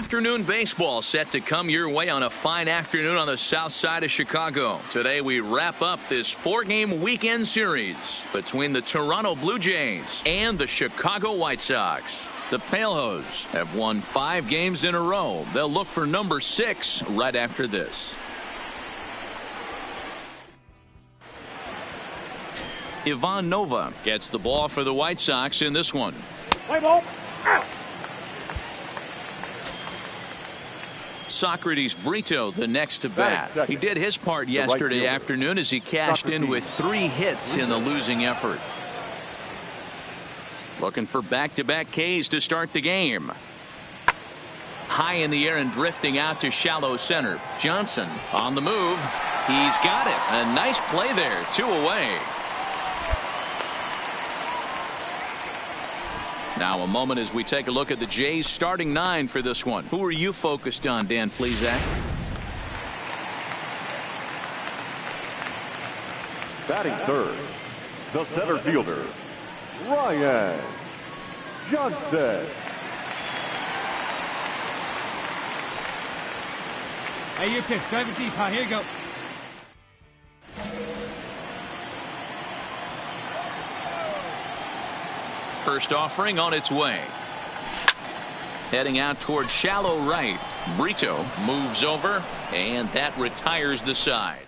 Afternoon baseball set to come your way on a fine afternoon on the south side of Chicago. Today we wrap up this 4-game weekend series between the Toronto Blue Jays and the Chicago White Sox. The Palehose have won 5 games in a row. They'll look for number 6 right after this. Ivan Nova gets the ball for the White Sox in this one. Play ball. Out. Socrates Brito the next to bat. He did his part yesterday afternoon as he cashed in with 3 hits in the losing effort. Looking for back-to-back Ks to start the game. High in the air and drifting out to shallow center. Johnson on the move. He's got it. A nice play there. 2 away. Now a moment as we take a look at the Jays starting 9 for this one. Who are you focused on, Dan Plesac? Batting third, the center fielder, Ryan Johnson. Hey, you pitch. Drive it deep, huh? Here you go. First offering on its way. Heading out towards shallow right. Brito moves over, and that retires the side.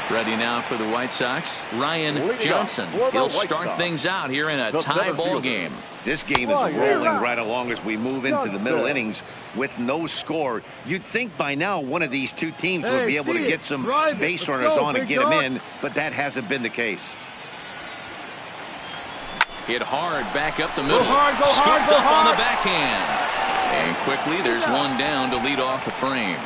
Ready now for the White Sox, Ryan Johnson. He'll start things out here in a tie ball game. This game is rolling right along as we move into the middle innings with no score. You'd think by now one of these two teams would be able to get some base runners on and get them in, but that hasn't been the case. Hit hard back up the middle. Scooped up on the backhand. And quickly there's one down to lead off the frame.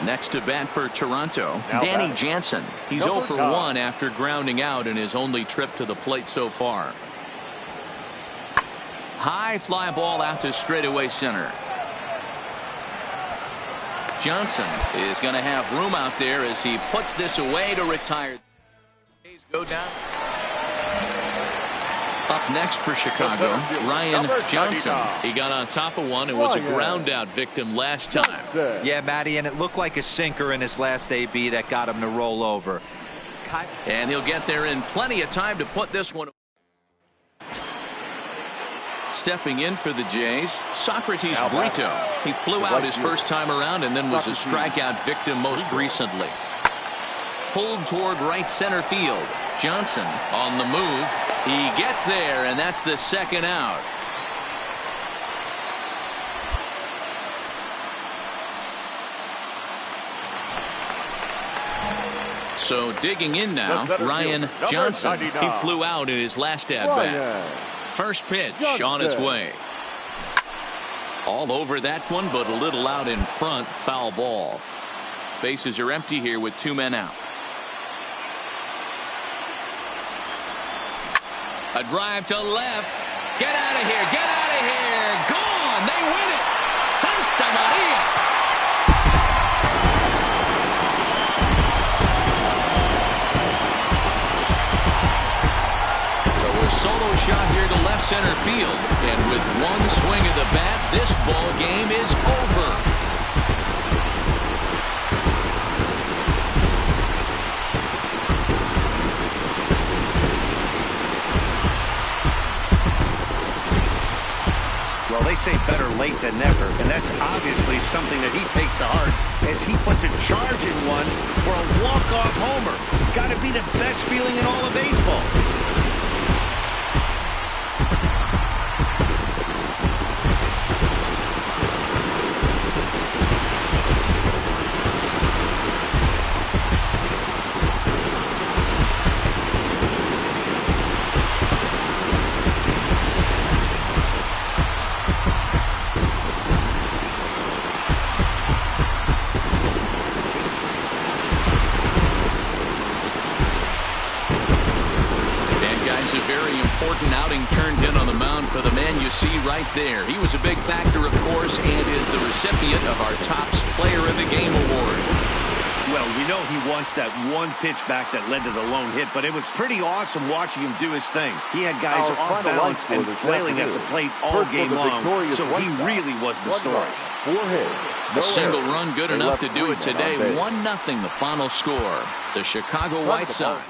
Next to bat for Toronto, Danny Jansen. He's 0 for 1 after grounding out in his only trip to the plate so far. High fly ball out to straightaway center. Johnson is going to have room out there as he puts this away to retire. Go down. Up next for Chicago, Ryan Johnson. He got on top of one and was a ground out victim last time. Yeah, Matty, and it looked like a sinker in his last AB that got him to roll over. And he'll get there in plenty of time to put this one. Stepping in for the Jays, Socrates Brito. He flew out his first time around and then was a strikeout victim most recently. Pulled toward right center field. Johnson on the move. He gets there, and that's the second out. So digging in now, Ryan Johnson. He flew out in his last at-bat. First pitch on its way. All over that one, but a little out in front. Foul ball. Bases are empty here with 2 men out. A drive to left. Get out of here. Get out of here. Gone. They win it. Santa Maria. So a solo shot here to left center field. And with one swing of the bat, this ball game is over. Well, they say better late than never, and that's obviously something that he takes to heart as he puts a charge in one for a walk-off homer. Got to be the best feeling in all of baseball. Right there. He was a big factor, of course, and is the recipient of our Tops Player of the Game award. Well, we know he wants that one pitch back that led to the lone hit, but it was pretty awesome watching him do his thing. He had guys off balance and flailing at the plate all game long, so he really was the story. A single run good enough to do it today. 1-0 the final score. The Chicago White Sox.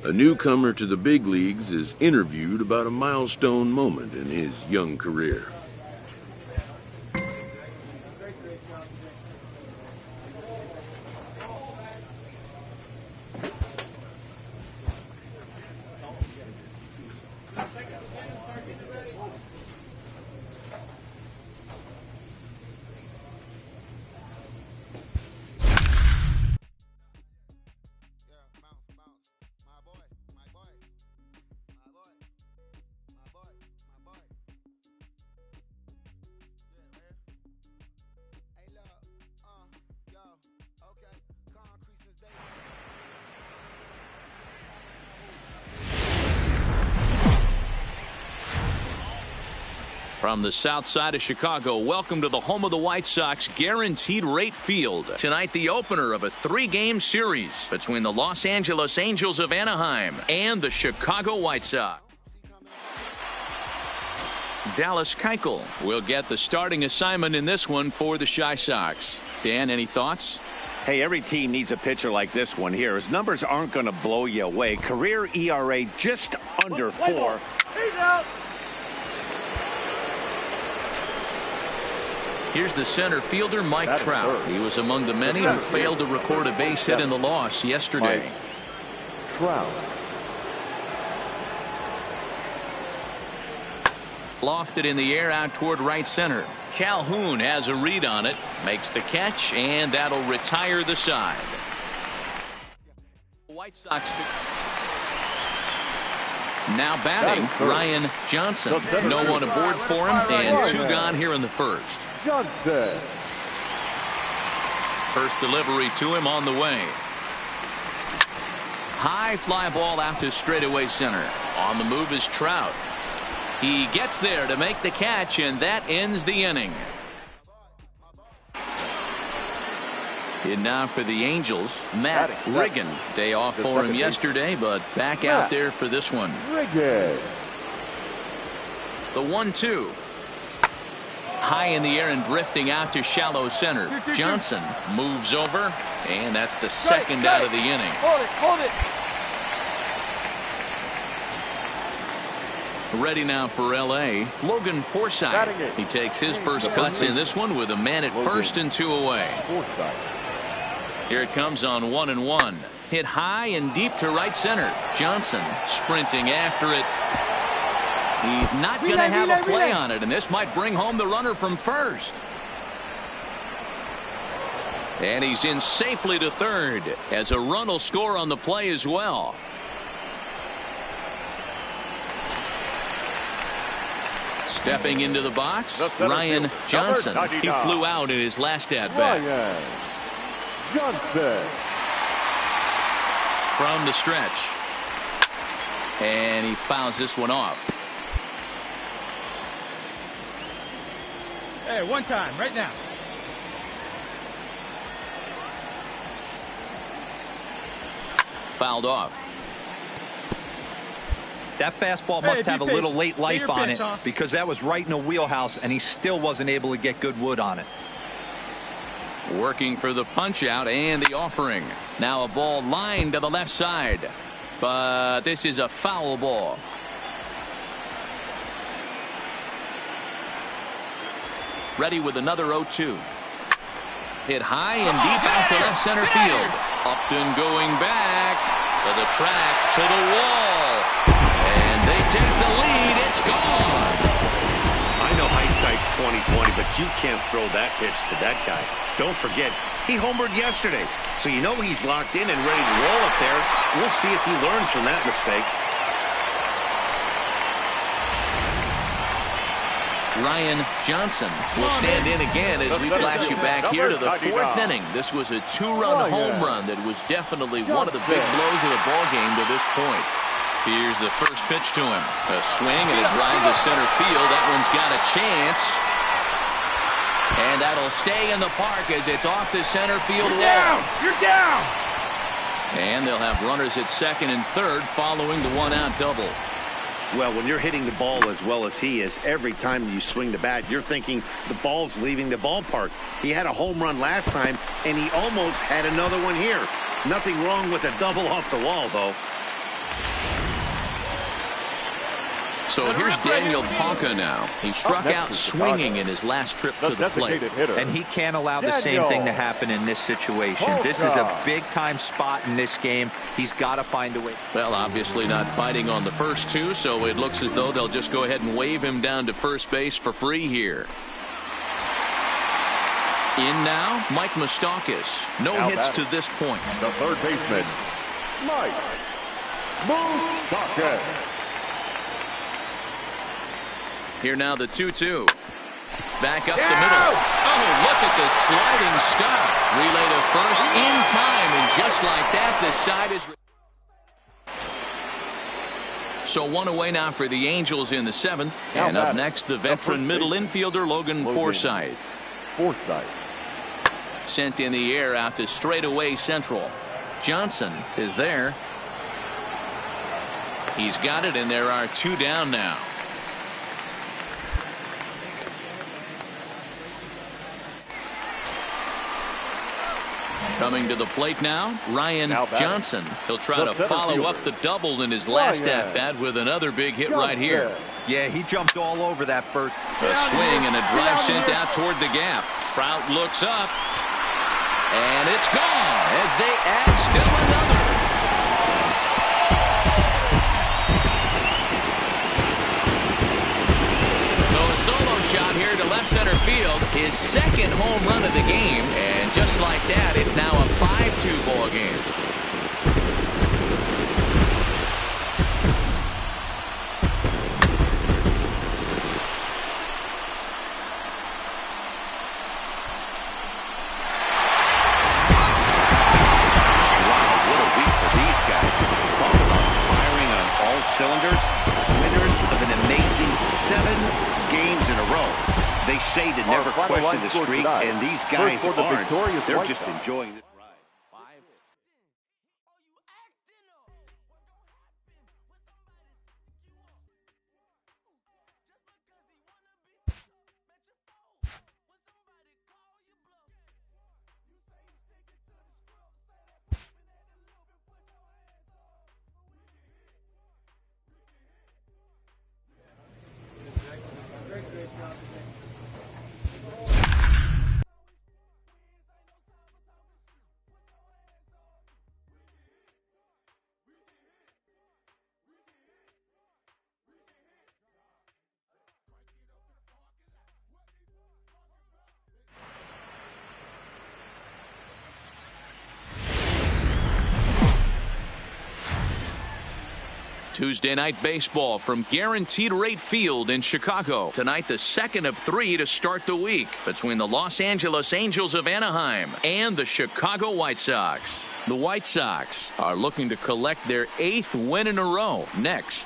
A newcomer to the big leagues is interviewed about a milestone moment in his young career. From the south side of Chicago, welcome to the home of the White Sox, Guaranteed Rate Field. Tonight, the opener of a 3-game series between the Los Angeles Angels of Anaheim and the Chicago White Sox. Dallas Keuchel will get the starting assignment in this one for the Chi Sox. Dan, any thoughts? Hey, every team needs a pitcher like this one here. His numbers aren't going to blow you away. Career ERA just under 4. Here's the center fielder, Mike Trout. He was among the many who failed to record a base hit in the loss yesterday. Trout. Lofted in the air out toward right center. Calhoun has a read on it, makes the catch, and that'll retire the side. White Sox now batting, Ryan Johnson. No one aboard for him, and 2 gone here in the first. Johnson. First delivery to him on the way. High fly ball out to straightaway center. On the move is Trout. He gets there to make the catch, and that ends the inning. In now for the Angels, Matt Riggin. Day off for him yesterday, but back out there for this one. Riggin. The 1-2. High in the air and drifting out to shallow center. Johnson moves over, and that's the second out of the inning. Hold it. Ready now for L.A., Logan Forsythe. He takes his first cuts in this one with a man at first and 2 away. Here it comes on 1-1. Hit high and deep to right center. Johnson sprinting after it. He's not going to have a play on it, and this might bring home the runner from first. And he's in safely to third, as a run will score on the play as well. Stepping into the box, Ryan Johnson. He flew out in his last at-bat. Ryan Johnson. From the stretch. And he fouls this one off. Hey, one time, right now. Fouled off. That fastball must have a little late life on it, because that was right in the wheelhouse, and he still wasn't able to get good wood on it. Working for the punch out and the offering. Now a ball lined to the left side, but this is a foul ball. Ready with another 0-2. Hit high and deep out to left center field. Upton going back to the track, to the wall. And they take the lead. It's gone. I know hindsight's 20/20, but you can't throw that pitch to that guy. Don't forget, he homered yesterday. So you know he's locked in and ready to roll up there. We'll see if he learns from that mistake. Ryan Johnson will stand in again as we flash you back here to the fourth inning. This was a two-run home run that was definitely one of the big blows of the ball game to this point. Here's the first pitch to him. A swing and a drive to center field. That one's got a chance. And that'll stay in the park as it's off the center field wall. You're down. And they'll have runners at second and third following the one-out double. Well, when you're hitting the ball as well as he is, every time you swing the bat, you're thinking the ball's leaving the ballpark. He had a home run last time, and he almost had another one here. Nothing wrong with a double off the wall, though. So here's Daniel Ponca now. He struck out swinging in his last trip to the plate. And he can't allow the same thing to happen in this situation. This is a big-time spot in this game. He's got to find a way. Well, obviously not fighting on the first two, so it looks as though they'll just go ahead and wave him down to first base for free here. In now, Mike Moustakas. No hits to this point. The third baseman, Mike Moustakas. Here now the 2-2. Back up the middle. Oh, look at the sliding stop. Relay to first in time, and just like that, the side is... So one away now for the Angels in the seventh. And up next, the veteran middle infielder, Logan Forsythe. Sent in the air out to straightaway central. Johnson is there. He's got it, and there are two down now. Coming to the plate now, Ryan Johnson. He'll try to follow up the double in his last at-bat with another big hit right here. Yeah, he jumped all over that first. A swing and a drive sent out toward the gap. Trout looks up, and it's gone as they add still another. So a solo shot here to left center field, his second home run of the game, and just like that, it's now a 5-2 ball game. Wow, what a week for these guys. cylinders, winners of an amazing 7 games in a row. They say to never question the streak, and these guys aren't. They're just enjoying this ride. Tuesday night baseball from Guaranteed Rate Field in Chicago. Tonight, the second of 3 to start the week between the Los Angeles Angels of Anaheim and the Chicago White Sox. The White Sox are looking to collect their 8th win in a row next.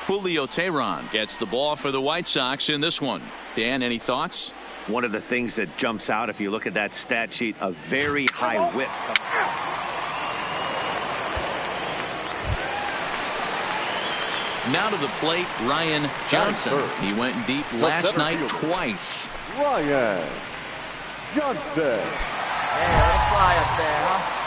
Julio Teheran gets the ball for the White Sox in this one. Dan, any thoughts? One of the things that jumps out if you look at that stat sheet, a very high whip. Now to the plate, Ryan Johnson. He went deep last night twice. Ryan Johnson. Hey, let it fly up there, huh?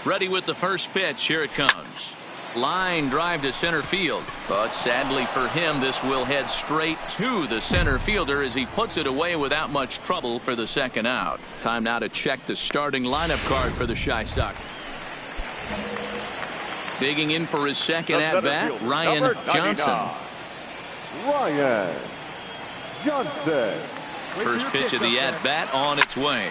Ready with the first pitch. Here it comes. Line drive to center field. But sadly for him, this will head straight to the center fielder as he puts it away without much trouble for the second out. Time now to check the starting lineup card for the Chi Sox. Digging in for his second at-bat, Ryan Johnson. Ryan Johnson. First pitch of the at-bat on its way.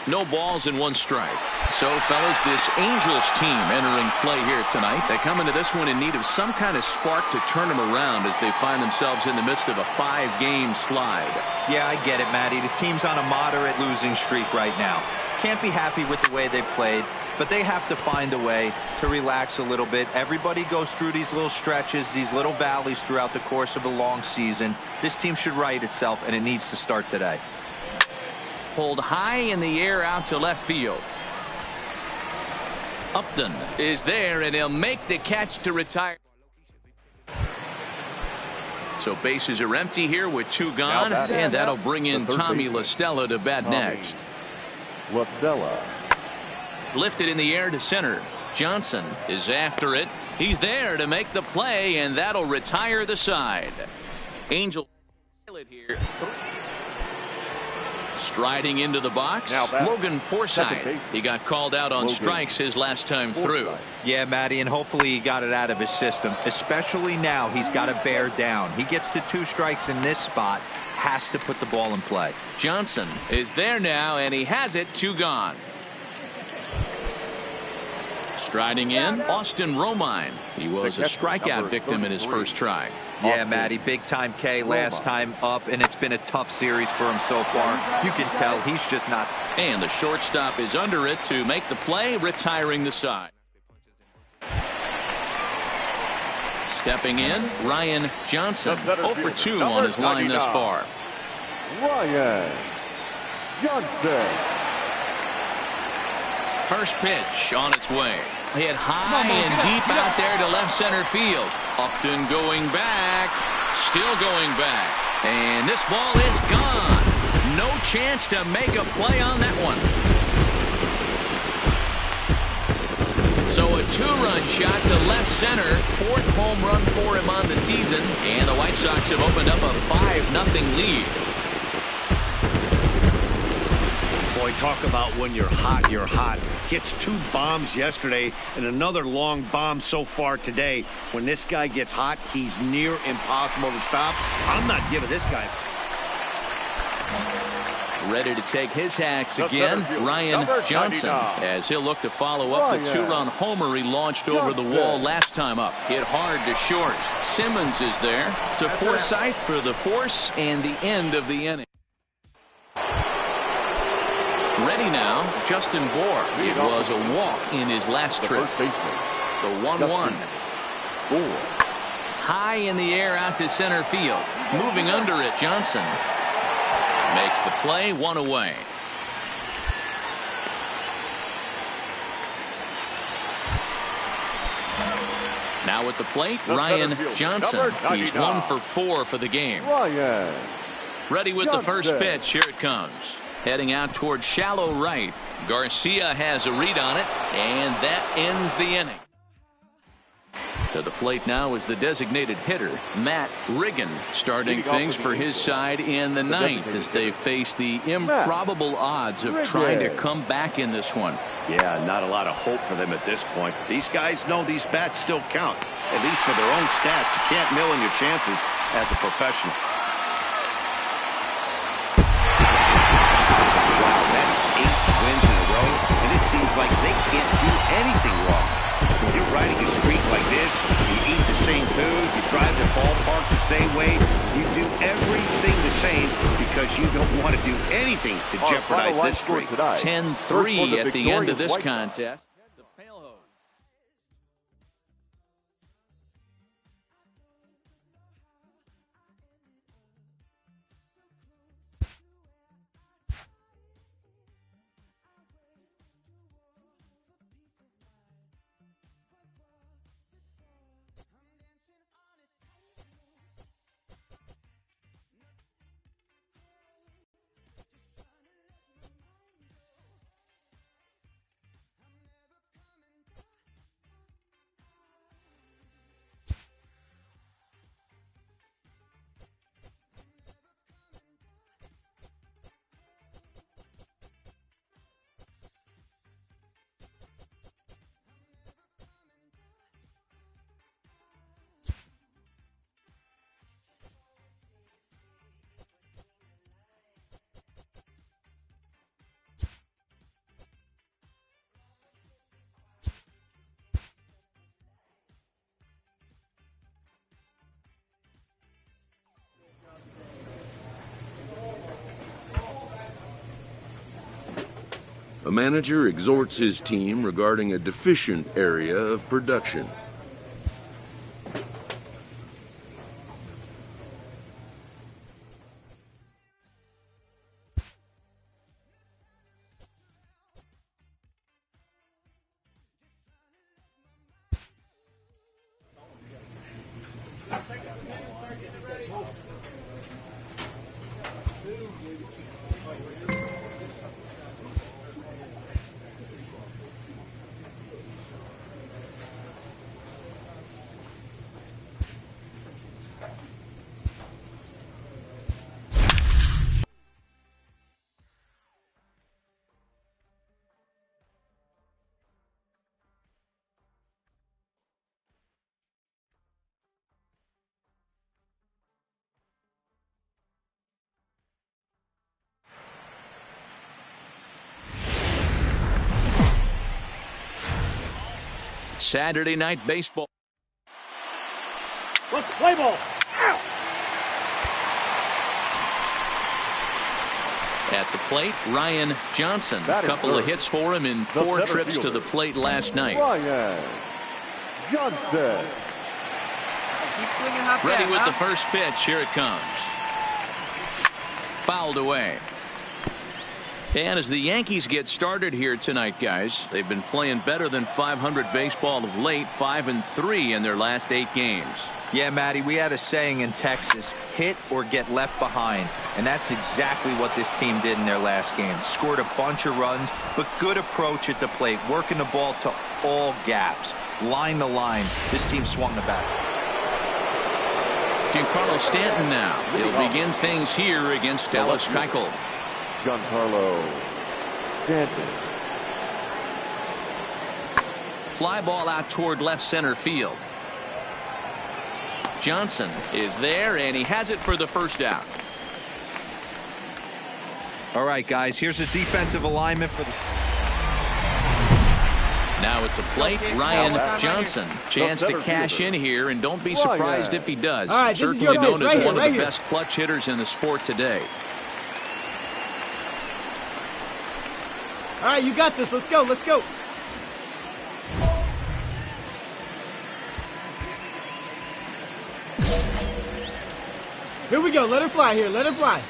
No balls and 1 strike. So, fellas, this Angels team entering play here tonight. They come into this one in need of some kind of spark to turn them around as they find themselves in the midst of a 5-game slide. Yeah, I get it, Matty. The team's on a moderate losing streak right now. Can't be happy with the way they've played, but they have to find a way to relax a little bit. Everybody goes through these little stretches, these little valleys throughout the course of a long season. This team should right itself, and it needs to start today. Pulled high in the air out to left field. Upton is there, and he'll make the catch to retire. So bases are empty here with 2 gone, and that'll bring in Tommy La Stella to bat next. La Stella. Lifted in the air to center. Johnson is after it. He's there to make the play, and that'll retire the side. Angels here. Striding into the box, Logan Forsythe. He got called out on strikes his last time through. Yeah, Matty, and hopefully he got it out of his system. Especially now, he's got to bear down. He gets the 2 strikes in this spot, has to put the ball in play. Johnson is there now, and he has it. 2 gone. Striding in, Austin Romine. He was a strikeout victim in his first try. Yeah, Matty, big-time K last time up, and it's been a tough series for him so far. You can tell he's just not. And the shortstop is under it to make the play, retiring the side. Stepping in, Ryan Johnson. 0 for 2 on his line thus far. Ryan Johnson. First pitch on its way. Hit high and deep out there to left center field. Upton going back. Still going back. And this ball is gone. No chance to make a play on that one. So a 2-run shot to left center. 4th home run for him on the season. And the White Sox have opened up a 5-0 lead. Boy, talk about when you're hot, you're hot. Hits 2 bombs yesterday and another long bomb so far today. When this guy gets hot, he's near impossible to stop. I'm not giving this guy. Ready to take his hacks again, Ryan Johnson, as he'll look to follow up the two-run homer he launched over the wall last time up. Hit hard to short. Simmons is there to Forsythe for the force and the end of the inning. Ready now, Justin Bohr. It was a walk in his last trip. The 1-1. High in the air out to center field. Moving under it, Johnson makes the play, 1 away. Now at the plate, Ryan Johnson. He's 1 for 4 for the game. Ready with the first pitch. Here it comes. Heading out towards shallow right. Garcia has a read on it, and that ends the inning. To the plate now is the designated hitter, Matt Riggin, starting things for his side in the ninth as they face the improbable odds of trying to come back in this one. Yeah, not a lot of hope for them at this point. These guys know these bats still count, at least for their own stats. You can't mill in your chances as a professional. Wow, that's 8 wins in a row, and it seems like they can't do anything wrong. When you're riding a streak like this, you eat the same food, you drive the ballpark the same way, you do everything the same because you don't want to do anything to jeopardize this streak. 10-3 at the end of this contest. A manager exhorts his team regarding a deficient area of production. Saturday night baseball. Let's play ball. At the plate, Ryan Johnson. A couple of hits for him in 4 trips to the plate last night. Ryan Johnson. Ready with the first pitch. Here it comes. Fouled away. And as the Yankees get started here tonight, guys, they've been playing better than .500 baseball of late, 5-3 in their last 8 games. Yeah, Matty, we had a saying in Texas, hit or get left behind. And that's exactly what this team did in their last game. Scored a bunch of runs, but good approach at the plate, working the ball to all gaps. Line to line, this team swung the bat. Giancarlo Stanton now. He'll begin things here against Dallas Keuchel. Giancarlo Stanton. Fly ball out toward left center field. Johnson is there, and he has it for the first out. All right, guys, here's a defensive alignment for the... Now at the plate, Ryan Johnson. Chance to cash in here, and don't be surprised if he does. Right, certainly known as one of the best clutch hitters in the sport today. All right, you got this. Let's go. Let's go. Here we go. Let her fly here. Let her fly.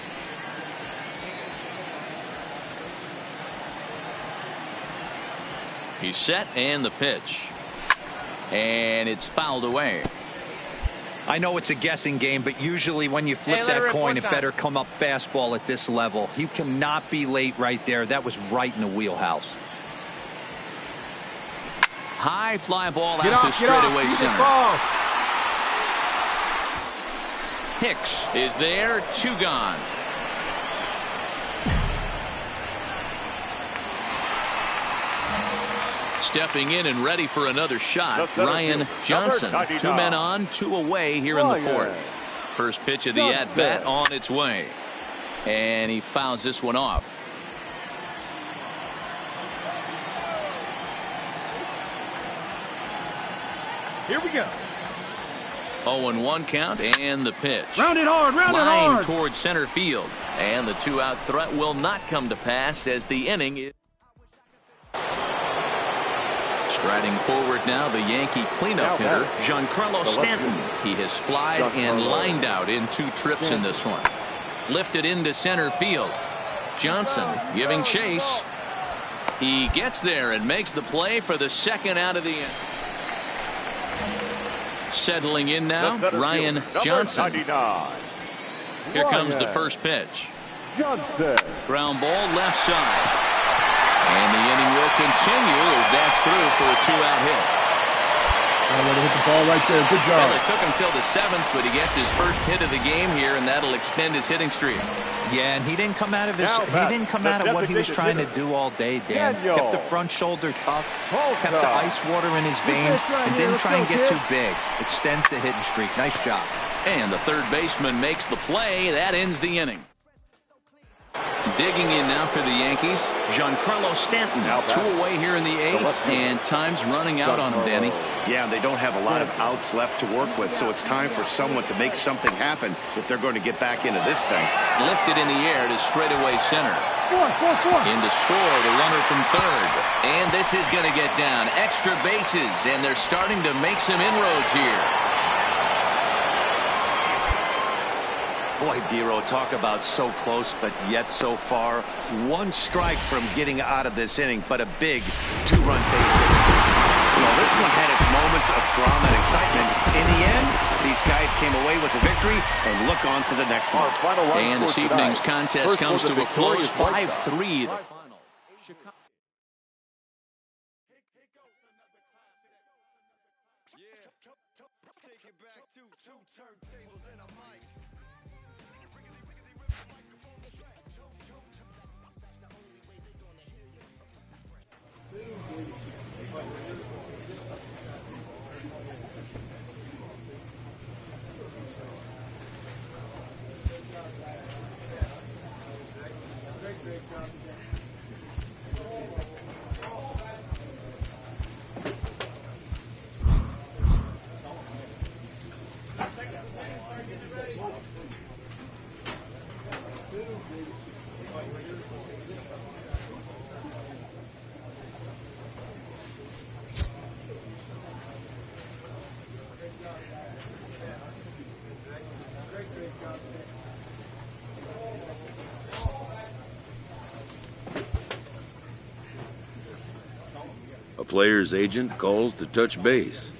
He's set, and the pitch. And it's fouled away. I know it's a guessing game, but usually when you flip that coin, it better come up fastball at this level. You cannot be late right there. That was right in the wheelhouse. High fly ball out to straightaway center. Hicks is there, 2 gone. Stepping in and ready for another shot, Ryan Johnson. 2 men on, 2 away here in the 4th. First pitch of the at-bat on its way. And he fouls this one off. Here we go. 0-1 count, and the pitch. Round it hard, round it hard. Line towards center field. And the 2-out threat will not come to pass as the inning is... Striding forward now, the Yankee cleanup hitter, Giancarlo Stanton. He has flied and lined out in 2 trips in this one. Lifted into center field. Johnson giving chase. He gets there and makes the play for the 2nd out of the inning. Settling in now, Ryan Johnson. Here comes the first pitch. Ground ball left side. And the inning will continue as that's through for a 2-out hit. Way to hit the ball right there. Good job. Well, it took him till the 7th, but he gets his first hit of the game here, and that'll extend his hitting streak. Yeah, and he didn't come out of what he was trying to do all day, Dan. Kept the front shoulder tough, kept the ice water in his veins, and didn't try and get too big. Extends the hitting streak. Nice job. And the third baseman makes the play. That ends the inning. Digging in now for the Yankees, Giancarlo Stanton. 2 away here in the 8th, and time's running out on him, Danny. Yeah, they don't have a lot of outs left to work with, so it's time for someone to make something happen if they're going to get back into this thing. Lifted in the air to straightaway center. In to score, the runner from 3rd. And this is going to get down. Extra bases, and they're starting to make some inroads here. Boy, Dero, talk about so close, but yet so far. 1 strike from getting out of this inning, but a big 2-run base hit. Well, this one had its moments of drama and excitement. In the end, these guys came away with the victory and look on to the next one. And this evening's contest comes to a close, 5-3. The final. Chicago. Take it back to 2 turntables and a mic. A player's agent calls to touch base.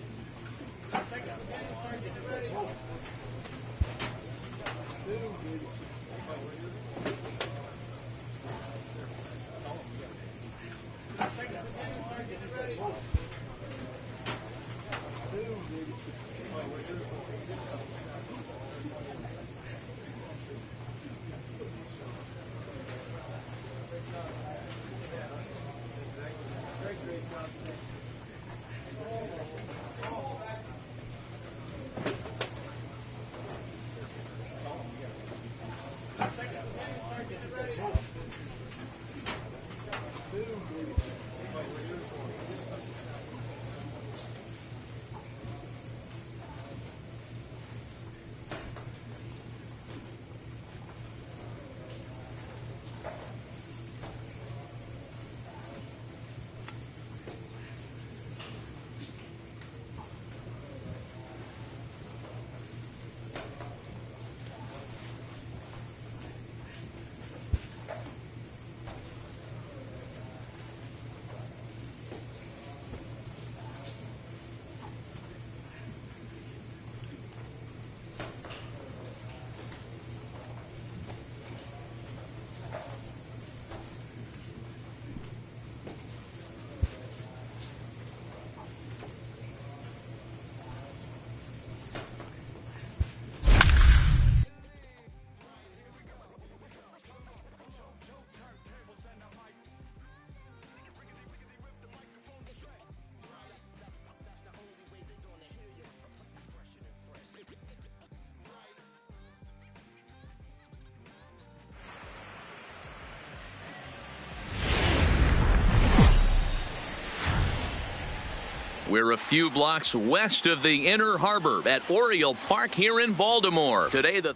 We're a few blocks west of the Inner Harbor at Oriole Park here in Baltimore. Today, the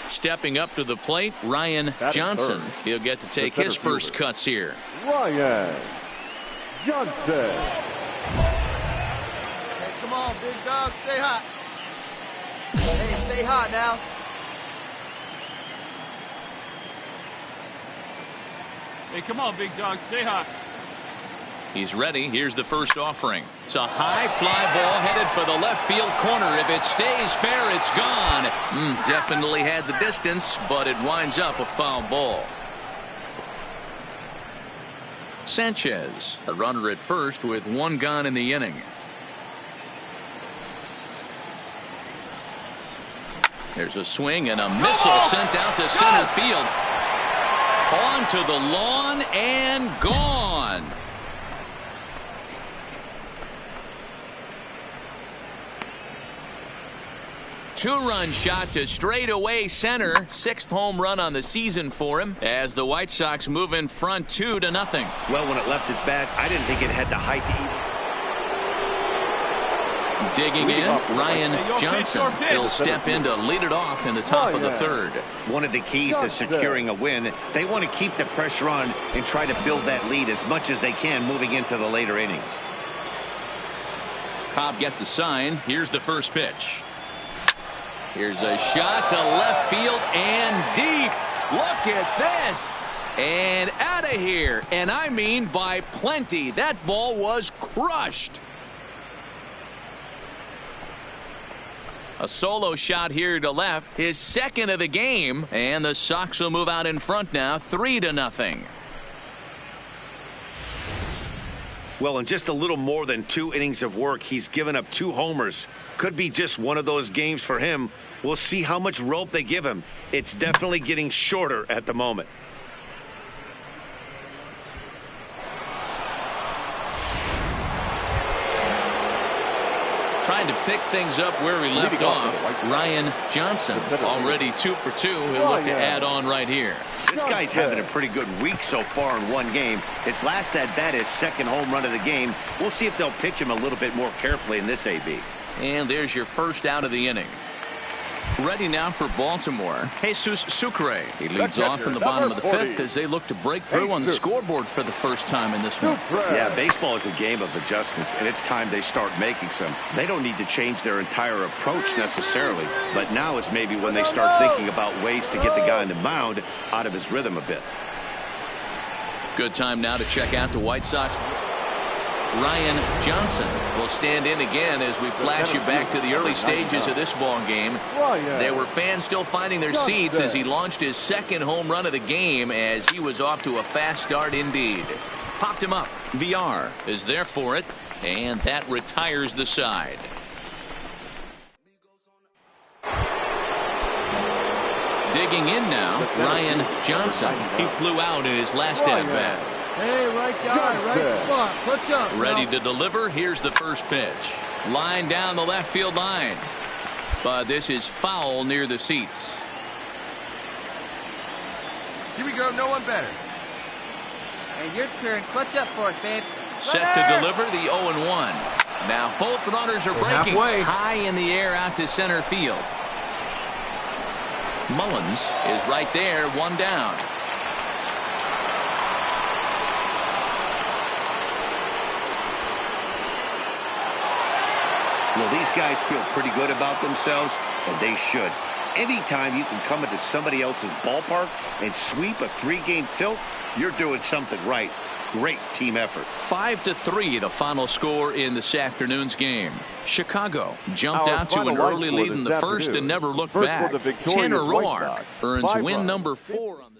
stepping up to the plate, Ryan Johnson. He'll get to take his first cuts here. Ryan Johnson. Hey, come on, big dog, stay hot. Hey, stay hot now. Hey, come on, big dog, stay hot. He's ready. Here's the first offering. It's a high fly ball headed for the left field corner. If it stays fair, it's gone. Definitely had the distance, but it winds up a foul ball. Sanchez, a runner at first with one gone in the inning. There's a swing and a missile sent out to center field. Onto the lawn and gone. Two-run shot to straightaway center. 6th home run on the season for him as the White Sox move in front 2-0. Well, when it left its bat, I didn't think it had the height to even. Digging in, Ryan Johnson. He'll step in to lead it off in the top of the 3rd. One of the keys to securing a win, they want to keep the pressure on and try to build that lead as much as they can moving into the later innings. Cobb gets the sign. Here's the first pitch. Here's a shot to left field and deep. Look at this. And out of here. And I mean by plenty. That ball was crushed. A solo shot here to left. His 2nd of the game. And the Sox will move out in front now 3-0. Well, in just a little more than 2 innings of work, he's given up 2 homers. Could be just one of those games for him. We'll see how much rope they give him. It's definitely getting shorter at the moment. Trying to pick things up where we left off. Ryan Johnson already 2 for 2. He'll look to add on right here. This guy's having a pretty good week so far in one game. His last at bat, his 2nd home run of the game. We'll see if they'll pitch him a little bit more carefully in this AB. And there's your first out of the inning. Ready now for Baltimore, Jesus Sucre. He leads off in the bottom of the 5th as they look to break through on the scoreboard for the first time in this one. Yeah, baseball is a game of adjustments, and it's time they start making some. They don't need to change their entire approach necessarily, but now is maybe when they start thinking about ways to get the guy on the mound out of his rhythm a bit. Good time now to check out the White Sox. Ryan Johnson will stand in again as we flash you back to the early stages of this ball game. There were fans still finding their seats as he launched his 2nd home run of the game as he was off to a fast start indeed. Popped him up. VR is there for it, and that retires the side. Digging in now, Ryan Johnson. He flew out in his last at-bat. Hey, right guy, right spot. Clutch up. Ready to deliver. Here's the first pitch. Line down the left field line. But this is foul near the seats. Here we go, no one better. Hey, your turn. Clutch up for us, babe. Set to deliver the 0-1. Now both runners are breaking high in the air out to center field. Mullins is right there, 1 down. Well, these guys feel pretty good about themselves, and they should. Anytime you can come into somebody else's ballpark and sweep a 3-game tilt, you're doing something right. Great team effort. 5-3, the final score in this afternoon's game. Chicago jumped out to an early lead in the 1st and never looked back. Tanner Roark earns win number 4 on the